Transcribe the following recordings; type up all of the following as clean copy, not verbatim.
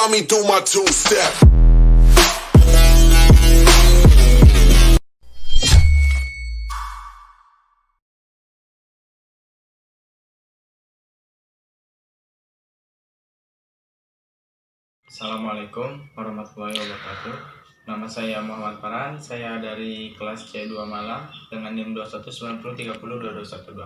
me do my two-step. Assalamualaikum warahmatullahi wabarakatuh. Nama saya Muhammad Farhan, saya dari kelas C2 Malang dengan NIM 2190302212.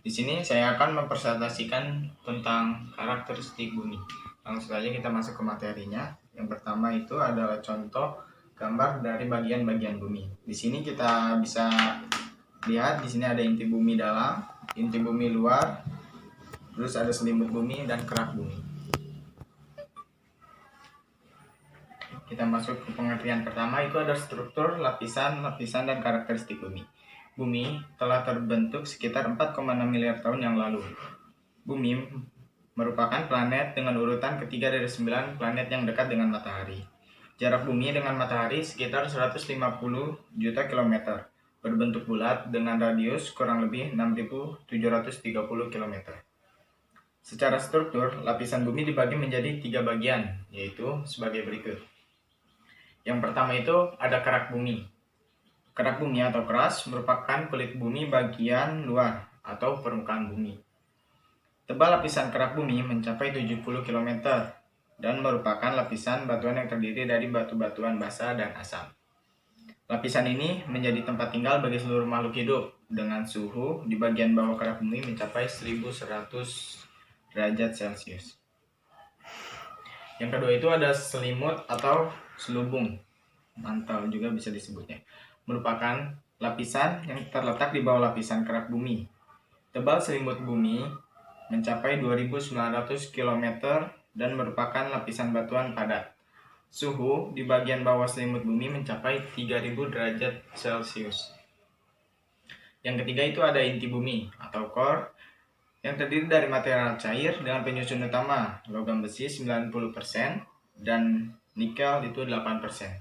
Di sini saya akan mempresentasikan tentang karakteristik bumi. Langsung saja kita masuk ke materinya. Yang pertama itu adalah contoh gambar dari bagian-bagian bumi. Di sini kita bisa lihat di sini ada inti bumi dalam, inti bumi luar, terus ada selimut bumi dan kerak bumi. Kita masuk ke pengertian pertama, itu ada struktur, lapisan, dan karakteristik bumi. Bumi telah terbentuk sekitar 4,6 miliar tahun yang lalu. Bumi merupakan planet dengan urutan ketiga dari 9 planet yang dekat dengan matahari. Jarak bumi dengan matahari sekitar 150 juta kilometer, berbentuk bulat dengan radius kurang lebih 6.730 kilometer. Secara struktur, lapisan bumi dibagi menjadi 3 bagian, yaitu sebagai berikut. Yang pertama itu ada kerak bumi. Kerak bumi atau crust merupakan kulit bumi bagian luar atau permukaan bumi. Tebal lapisan kerak bumi mencapai 70 km dan merupakan lapisan batuan yang terdiri dari batu-batuan basah dan asam. Lapisan ini menjadi tempat tinggal bagi seluruh makhluk hidup dengan suhu di bagian bawah kerak bumi mencapai 1100 derajat Celcius. Yang kedua itu ada selimut atau selubung, mantel juga bisa disebutnya, merupakan lapisan yang terletak di bawah lapisan kerak bumi. Tebal selimut bumi mencapai 2.900 km dan merupakan lapisan batuan padat. Suhu di bagian bawah selimut bumi mencapai 3.000 derajat Celcius. Yang ketiga itu ada inti bumi atau core, yang terdiri dari material cair dengan penyusun utama logam besi 90% dan nikel itu 8%.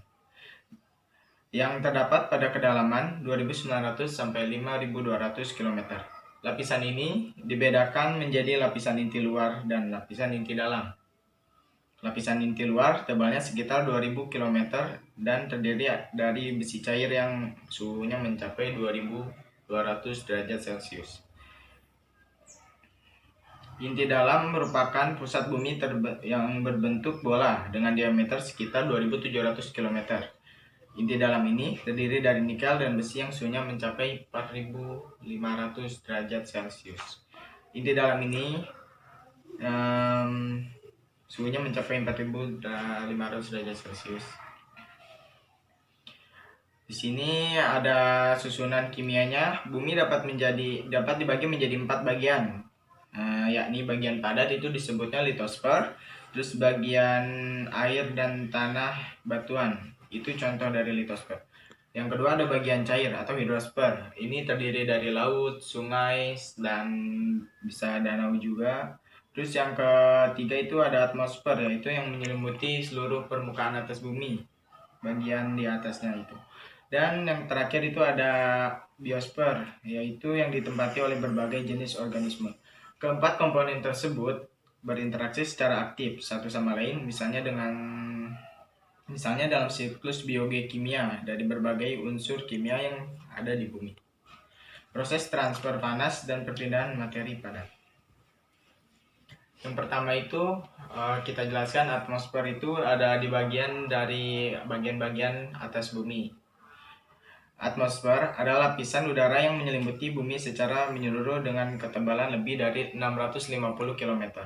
Yang terdapat pada kedalaman 2.900 sampai 5.200 km. Lapisan ini dibedakan menjadi lapisan inti luar dan lapisan inti dalam. Lapisan inti luar tebalnya sekitar 2.000 km dan terdiri dari besi cair yang suhunya mencapai 2.200 derajat Celcius. Inti dalam merupakan pusat bumi yang berbentuk bola dengan diameter sekitar 2.700 km. Inti dalam ini terdiri dari nikel dan besi yang suhunya mencapai 4.500 derajat Celcius. Inti dalam ini suhunya mencapai 4.500 derajat Celcius. Di sini ada susunan kimianya. Bumi dapat dibagi menjadi 4 bagian. Yakni bagian padat itu disebutnya litosfer, terus bagian air dan tanah batuan itu contoh dari litosfer. Yang kedua ada bagian cair atau hidrosfer, ini terdiri dari laut, sungai, dan bisa danau juga. Terus yang ketiga itu ada atmosfer, yaitu yang menyelimuti seluruh permukaan atas bumi, bagian di atasnya itu. Dan yang terakhir itu ada biosfer, yaitu yang ditempati oleh berbagai jenis organisme. Keempat komponen tersebut berinteraksi secara aktif satu sama lain, misalnya dalam siklus biogeokimia dari berbagai unsur kimia yang ada di bumi. Proses transfer panas dan perpindahan materi padat. Yang pertama itu kita jelaskan atmosfer itu ada di bagian atas bumi. Atmosfer adalah lapisan udara yang menyelimuti bumi secara menyeluruh dengan ketebalan lebih dari 650 km.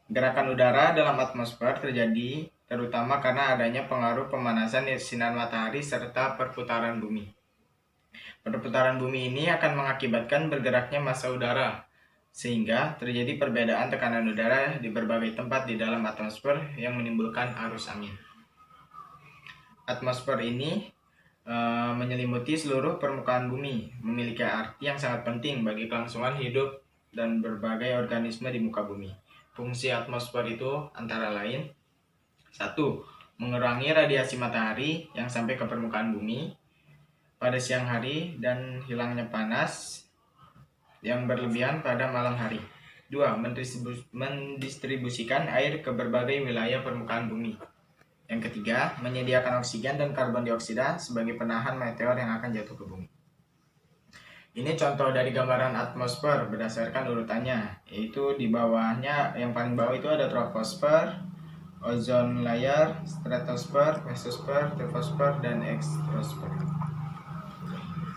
Gerakan udara dalam atmosfer terjadi terutama karena adanya pengaruh pemanasan sinar matahari serta perputaran bumi. Perputaran bumi ini akan mengakibatkan bergeraknya massa udara, sehingga terjadi perbedaan tekanan udara di berbagai tempat di dalam atmosfer yang menimbulkan arus angin. Atmosfer ini menyelimuti seluruh permukaan bumi, memiliki arti yang sangat penting bagi kelangsungan hidup dan berbagai organisme di muka bumi. Fungsi atmosfer itu antara lain 1. Mengurangi radiasi matahari yang sampai ke permukaan bumi pada siang hari dan hilangnya panas yang berlebihan pada malam hari. 2. Mendistribusikan air ke berbagai wilayah permukaan bumi. Yang ketiga, menyediakan oksigen dan karbon dioksida sebagai penahan meteor yang akan jatuh ke bumi. Ini contoh dari gambaran atmosfer berdasarkan urutannya, yaitu di bawahnya, yang paling bawah itu ada troposfer, ozon layer, stratosfer, mesosfer, troposfer, dan eksosfer.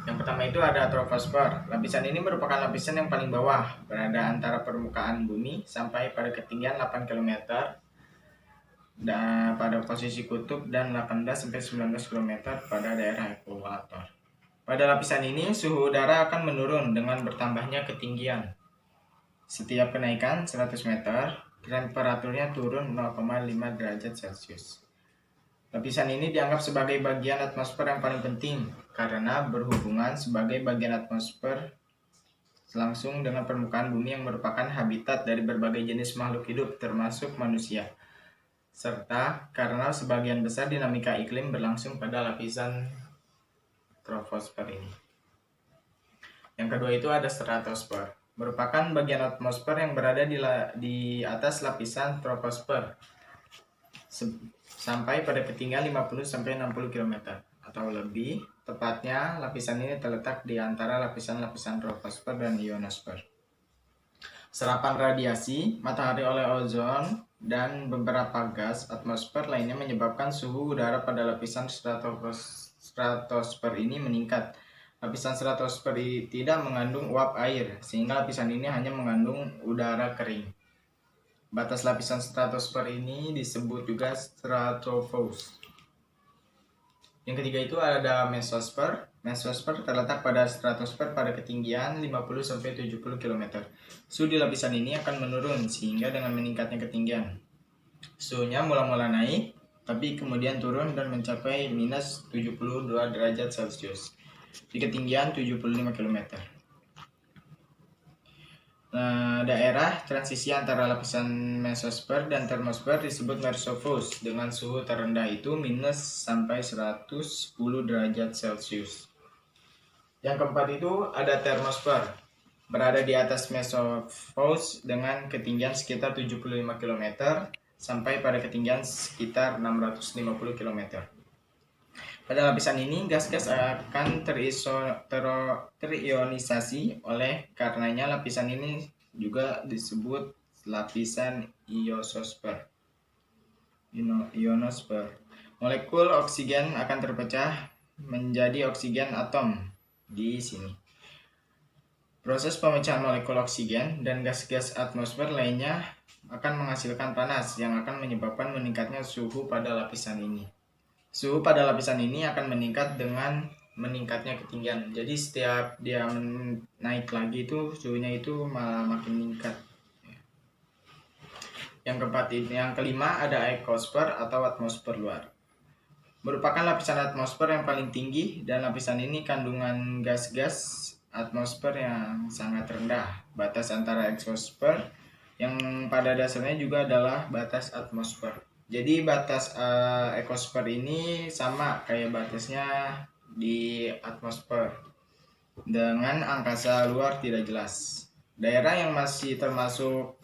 Yang pertama itu ada troposfer. Lapisan ini merupakan lapisan yang paling bawah, berada antara permukaan bumi sampai pada ketinggian 8 km dan pada posisi kutub, dan 18-19 km pada daerah ekuator. Pada lapisan ini, suhu udara akan menurun dengan bertambahnya ketinggian. Setiap kenaikan 100 meter, temperaturnya turun 0,5 derajat Celcius. Lapisan ini dianggap sebagai bagian atmosfer yang paling penting karena berhubungan sebagai bagian atmosfer langsung dengan permukaan bumi yang merupakan habitat dari berbagai jenis makhluk hidup termasuk manusia. Serta karena sebagian besar dinamika iklim berlangsung pada lapisan troposfer ini. Yang kedua itu ada stratosfer, merupakan bagian atmosfer yang berada di atas lapisan troposfer sampai pada ketinggian 50-60 km atau lebih. Tepatnya lapisan ini terletak di antara lapisan-lapisan troposfer dan ionosfer. Serapan radiasi matahari oleh ozon dan beberapa gas atmosfer lainnya menyebabkan suhu udara pada lapisan stratosfer ini meningkat. Lapisan stratosfer tidak mengandung uap air, sehingga lapisan ini hanya mengandung udara kering. Batas lapisan stratosfer ini disebut juga stratopause. Yang ketiga itu ada mesosfer. Mesosfer terletak pada stratosfer pada ketinggian 50-70 km. Suhu di lapisan ini akan menurun sehingga dengan meningkatnya ketinggian, suhunya mula-mula naik, tapi kemudian turun dan mencapai minus 72 derajat Celcius di ketinggian 75 km. Daerah transisi antara lapisan mesosfer dan termosfer disebut mesopause dengan suhu terendah itu minus sampai 110 derajat Celcius. Yang keempat itu ada termosfer, berada di atas mesopause dengan ketinggian sekitar 75 km sampai pada ketinggian sekitar 650 km. Pada lapisan ini, gas-gas akan terionisasi, oleh karenanya lapisan ini juga disebut lapisan ionosfer. Molekul oksigen akan terpecah menjadi oksigen atom di sini. Proses pemecahan molekul oksigen dan gas-gas atmosfer lainnya akan menghasilkan panas yang akan menyebabkan meningkatnya suhu pada lapisan ini. Suhu pada lapisan ini akan meningkat dengan meningkatnya ketinggian. Jadi setiap dia naik lagi itu suhunya itu malah makin meningkat. Yang kelima ada ekosfer atau atmosfer luar. Merupakan lapisan atmosfer yang paling tinggi, dan lapisan ini kandungan gas-gas atmosfer yang sangat rendah. Batas antara eksosfer yang pada dasarnya juga adalah batas atmosfer. Jadi batas ekosfer ini sama kayak batasnya di atmosfer, dengan angkasa luar tidak jelas. Daerah yang masih termasuk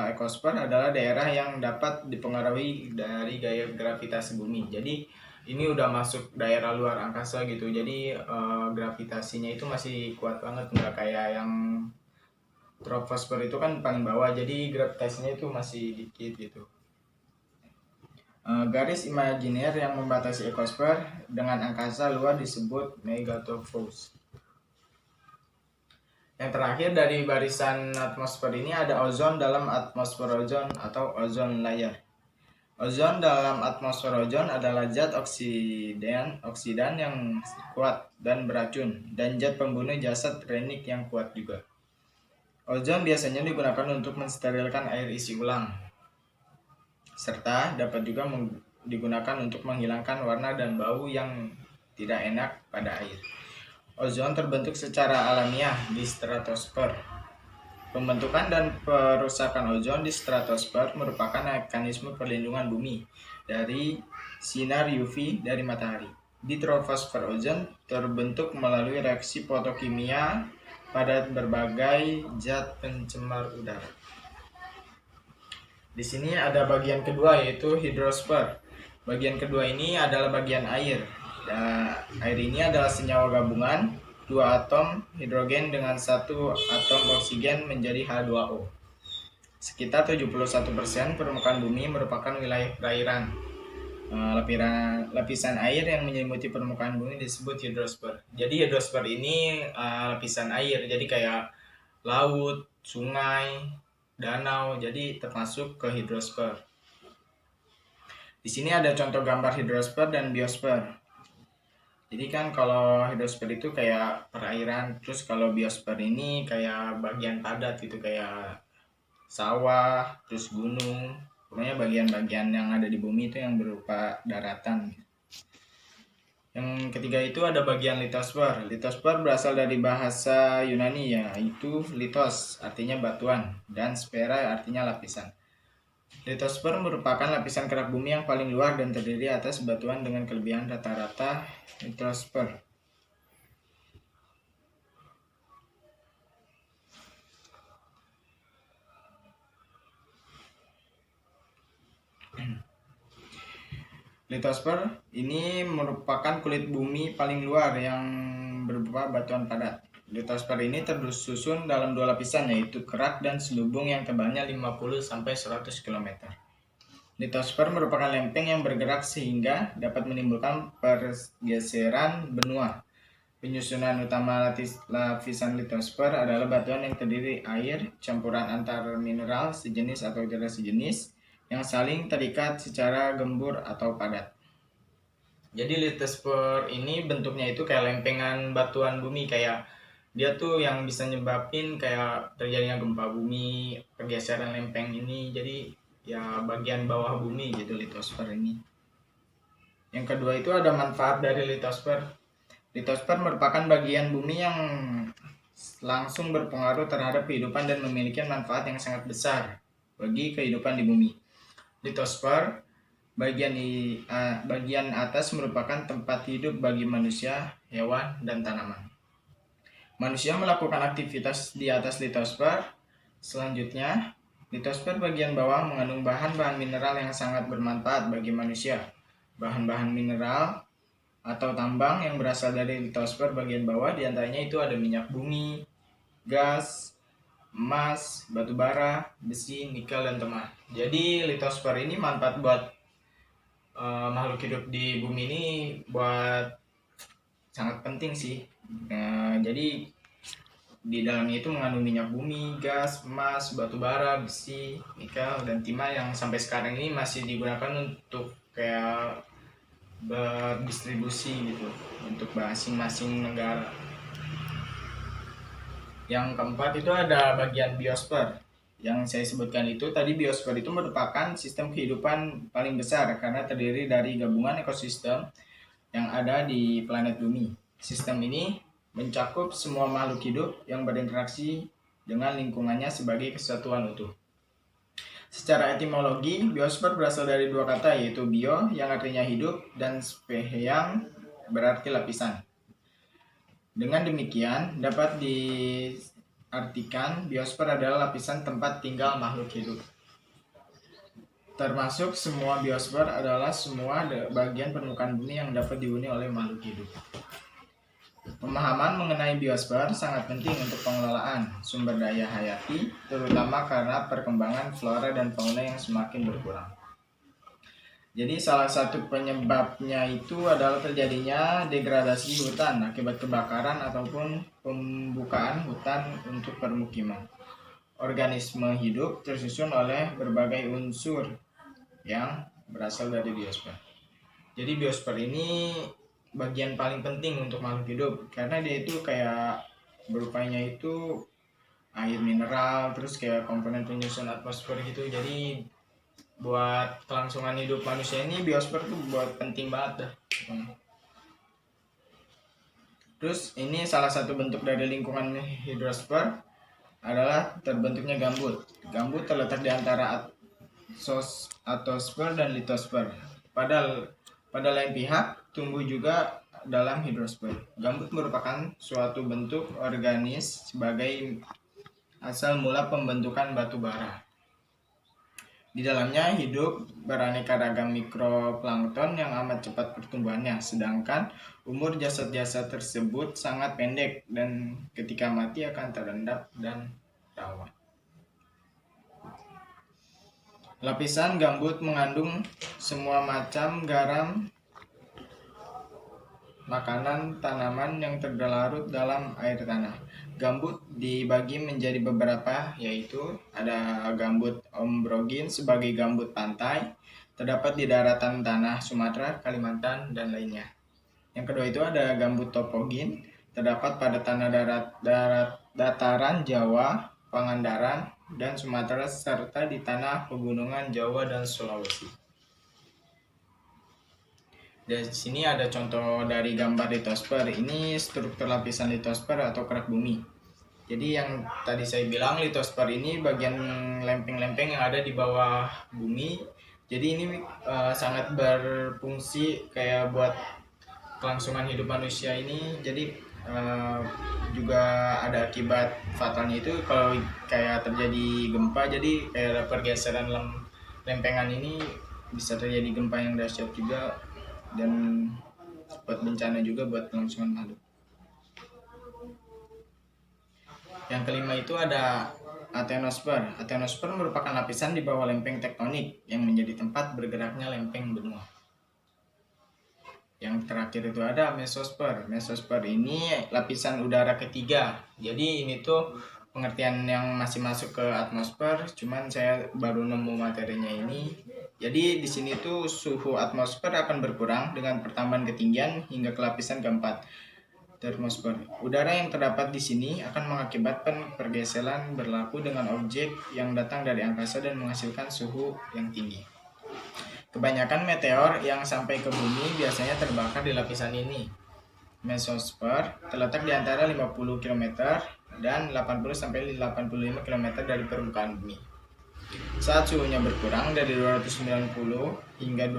ekosfer adalah daerah yang dapat dipengaruhi dari gaya gravitasi bumi. Jadi ini udah masuk daerah luar angkasa gitu. Jadi gravitasinya itu masih kuat banget, nggak kayak yang troposfer itu kan paling bawah. Jadi gravitasinya itu masih dikit gitu. Garis imajiner yang membatasi ekosfer dengan angkasa luar disebut magnetopause. Yang terakhir dari barisan atmosfer ini ada ozon dalam atmosfer ozon atau ozon layer. Ozon dalam atmosfer ozon adalah zat oksidan yang kuat dan beracun, dan zat pembunuh jasad renik yang kuat juga. Ozon biasanya digunakan untuk mensterilkan air isi ulang, serta dapat juga digunakan untuk menghilangkan warna dan bau yang tidak enak pada air. Ozon terbentuk secara alamiah di stratosfer. Pembentukan dan perusakan ozon di stratosfer merupakan mekanisme perlindungan bumi dari sinar UV dari matahari. Di troposfer, ozon terbentuk melalui reaksi fotokimia pada berbagai zat pencemar udara. Di sini ada bagian kedua yaitu hidrosfer. Bagian kedua ini adalah bagian air. Air ini adalah senyawa gabungan dua atom hidrogen dengan satu atom oksigen menjadi H2O. Sekitar 71% permukaan bumi merupakan wilayah perairan. Lapisan air yang menyelimuti permukaan bumi disebut hidrosfer. Jadi hidrosfer ini lapisan air, jadi kayak laut, sungai, danau, jadi termasuk ke hidrosfer. Di sini ada contoh gambar hidrosfer dan biosfer. Jadi kan kalau hidrosfer itu kayak perairan, terus kalau biosfer ini kayak bagian padat gitu, kayak sawah, terus gunung, pokoknya bagian-bagian yang ada di bumi itu yang berupa daratan. Yang ketiga itu ada bagian litosfer. Litosfer berasal dari bahasa Yunani yaitu litos artinya batuan dan sfera artinya lapisan. Litosfer merupakan lapisan kerak bumi yang paling luar dan terdiri atas batuan dengan kelebihan rata-rata litosfer. Litosfer ini merupakan kulit bumi paling luar yang berupa batuan padat. Litosfer ini tersusun dalam dua lapisan yaitu kerak dan selubung yang tebalnya 50-100 km. Litosfer merupakan lempeng yang bergerak sehingga dapat menimbulkan pergeseran benua. Penyusunan utama lapisan litosfer adalah batuan yang terdiri air, campuran antar mineral sejenis atau tidak sejenis, yang saling terikat secara gembur atau padat. Jadi litosfer ini bentuknya itu kayak lempengan batuan bumi, kayak dia tuh yang bisa nyebabin kayak terjadinya gempa bumi, pergeseran lempeng ini. Jadi ya bagian bawah bumi gitu litosfer ini. Yang kedua itu ada manfaat dari litosfer. Litosfer merupakan bagian bumi yang langsung berpengaruh terhadap kehidupan dan memiliki manfaat yang sangat besar bagi kehidupan di bumi. Litosfer bagian atas merupakan tempat hidup bagi manusia, hewan, dan tanaman. Manusia melakukan aktivitas di atas litosfer. Selanjutnya, litosfer bagian bawah mengandung bahan-bahan mineral yang sangat bermanfaat bagi manusia. Bahan-bahan mineral atau tambang yang berasal dari litosfer bagian bawah diantaranya itu ada minyak bumi, gas, emas, batu bara, besi, nikel, dan timah. Jadi litosfer ini manfaat buat makhluk hidup di bumi ini buat sangat penting sih. Jadi di dalamnya itu mengandung minyak bumi, gas, emas, batu bara, besi, nikel, dan timah yang sampai sekarang ini masih digunakan untuk kayak berdistribusi gitu untuk masing-masing negara. Yang keempat itu ada bagian biosfer. Yang saya sebutkan itu tadi, biosfer itu merupakan sistem kehidupan paling besar karena terdiri dari gabungan ekosistem yang ada di planet bumi. Sistem ini mencakup semua makhluk hidup yang berinteraksi dengan lingkungannya sebagai kesatuan utuh. Secara etimologi, biosfer berasal dari dua kata yaitu bio yang artinya hidup dan sphe yang berarti lapisan. Dengan demikian, dapat diartikan biosfer adalah lapisan tempat tinggal makhluk hidup. Termasuk semua biosfer adalah semua bagian permukaan bumi yang dapat dihuni oleh makhluk hidup. Pemahaman mengenai biosfer sangat penting untuk pengelolaan sumber daya hayati, terutama karena perkembangan flora dan fauna yang semakin berkurang. Jadi salah satu penyebabnya itu adalah terjadinya degradasi hutan akibat kebakaran ataupun pembukaan hutan untuk permukiman. Organisme hidup tersusun oleh berbagai unsur yang berasal dari biosfer. Jadi biosfer ini bagian paling penting untuk makhluk hidup karena dia itu kayak berupanya itu air mineral, terus kayak komponen penyusun atmosfer gitu. Jadi buat kelangsungan hidup manusia ini biosfer tuh buat penting banget dah. Terus ini salah satu bentuk dari lingkungan hidrosfer adalah terbentuknya gambut. Gambut terletak di antara atmosfer dan litosfer. Pada lain pihak, tumbuh juga dalam hidrosfer. Gambut merupakan suatu bentuk organis sebagai asal mula pembentukan batu bara. Di dalamnya hidup beraneka ragam mikroplankton yang amat cepat pertumbuhannya, sedangkan umur jasad-jasad tersebut sangat pendek dan ketika mati akan terendap dan rawan. Lapisan gambut mengandung semua macam garam, makanan, tanaman yang terlarut dalam air tanah. Gambut dibagi menjadi beberapa, yaitu ada gambut ombrogin sebagai gambut pantai, terdapat di daratan tanah Sumatera, Kalimantan, dan lainnya. Yang kedua itu ada gambut topogin, terdapat pada tanah dataran Jawa, Pangandaran, dan Sumatera, serta di tanah pegunungan Jawa dan Sulawesi. Di sini ada contoh dari gambar litosfer. Ini struktur lapisan litosfer atau kerak bumi. Jadi yang tadi saya bilang, litosfer ini bagian lempeng-lempeng yang ada di bawah bumi. Jadi ini sangat berfungsi kayak buat kelangsungan hidup manusia ini. Jadi juga ada akibat fatalnya itu kalau kayak terjadi gempa. Jadi kayak pergeseran lempengan ini bisa terjadi gempa yang dahsyat juga, dan buat bencana juga buat kelangsungan makhluk. Yang kelima itu ada atenosfer. Atenosfer merupakan lapisan di bawah lempeng tektonik yang menjadi tempat bergeraknya lempeng benua. Yang terakhir itu ada mesosfer. Mesosfer ini lapisan udara ketiga. Jadi ini tuh pengertian yang masih masuk ke atmosfer, cuman saya baru nemu materinya ini. Jadi di sini tuh suhu atmosfer akan berkurang dengan pertambahan ketinggian hingga ke lapisan keempat, termosfer. Udara yang terdapat di sini akan mengakibatkan pergeseran berlaku dengan objek yang datang dari angkasa dan menghasilkan suhu yang tinggi. Kebanyakan meteor yang sampai ke bumi biasanya terbakar di lapisan ini. Mesosfer terletak di antara 50 km dan 80-85 km dari permukaan bumi. Saat suhunya berkurang dari 290 hingga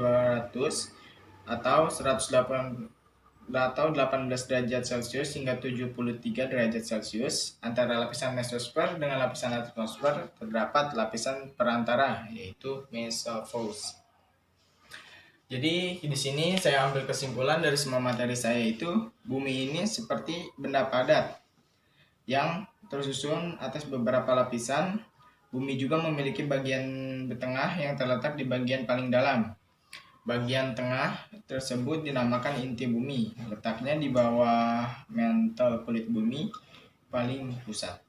200 atau 18 derajat Celcius hingga 73 derajat Celcius, antara lapisan mesosfer dengan lapisan atmosfer terdapat lapisan perantara, yaitu mesopause. Jadi di sini saya ambil kesimpulan dari semua materi saya itu, bumi ini seperti benda padat yang tersusun atas beberapa lapisan. Bumi juga memiliki bagian tengah yang terletak di bagian paling dalam. Bagian tengah tersebut dinamakan inti bumi, letaknya di bawah mantel kulit bumi paling pusat.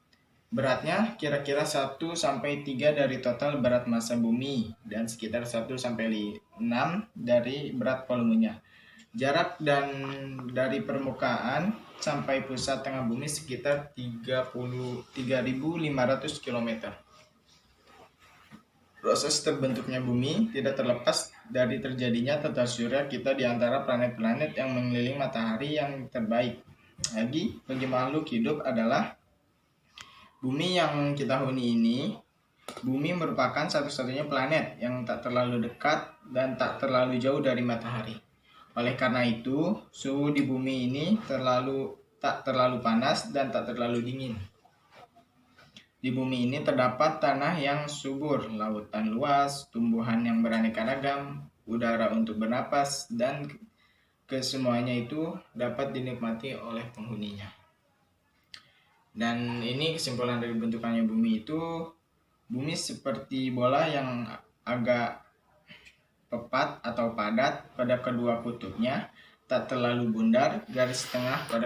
Beratnya kira-kira 1-3 dari total berat massa bumi dan sekitar 1-6 dari berat volumenya. Jarak dan dari permukaan sampai pusat tengah bumi sekitar 33.500 km. Proses terbentuknya bumi tidak terlepas dari terjadinya tata surya kita di antara planet-planet yang mengelilingi matahari yang terbaik. Lagi, bagi makhluk hidup adalah bumi yang kita huni ini. Bumi merupakan satu-satunya planet yang tak terlalu dekat dan tak terlalu jauh dari matahari. Oleh karena itu, suhu di bumi ini tak terlalu panas dan tak terlalu dingin. Di bumi ini terdapat tanah yang subur, lautan luas, tumbuhan yang beraneka ragam, udara untuk bernapas, dan kesemuanya itu dapat dinikmati oleh penghuninya. Dan ini kesimpulan dari bentukannya bumi itu, bumi seperti bola yang agak pepat atau padat pada kedua kutubnya, tak terlalu bundar. Garis tengah pada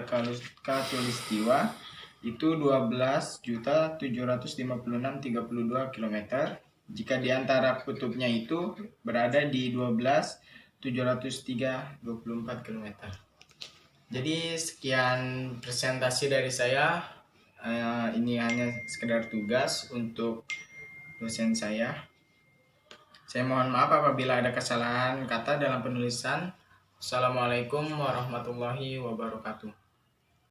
khatulistiwa itu 12.756.32 km. Jika di antara kutubnya itu berada di 12.703.24 km. Jadi sekian presentasi dari saya. Ini hanya sekedar tugas untuk dosen saya. Saya mohon maaf apabila ada kesalahan kata dalam penulisan. Assalamualaikum warahmatullahi wabarakatuh.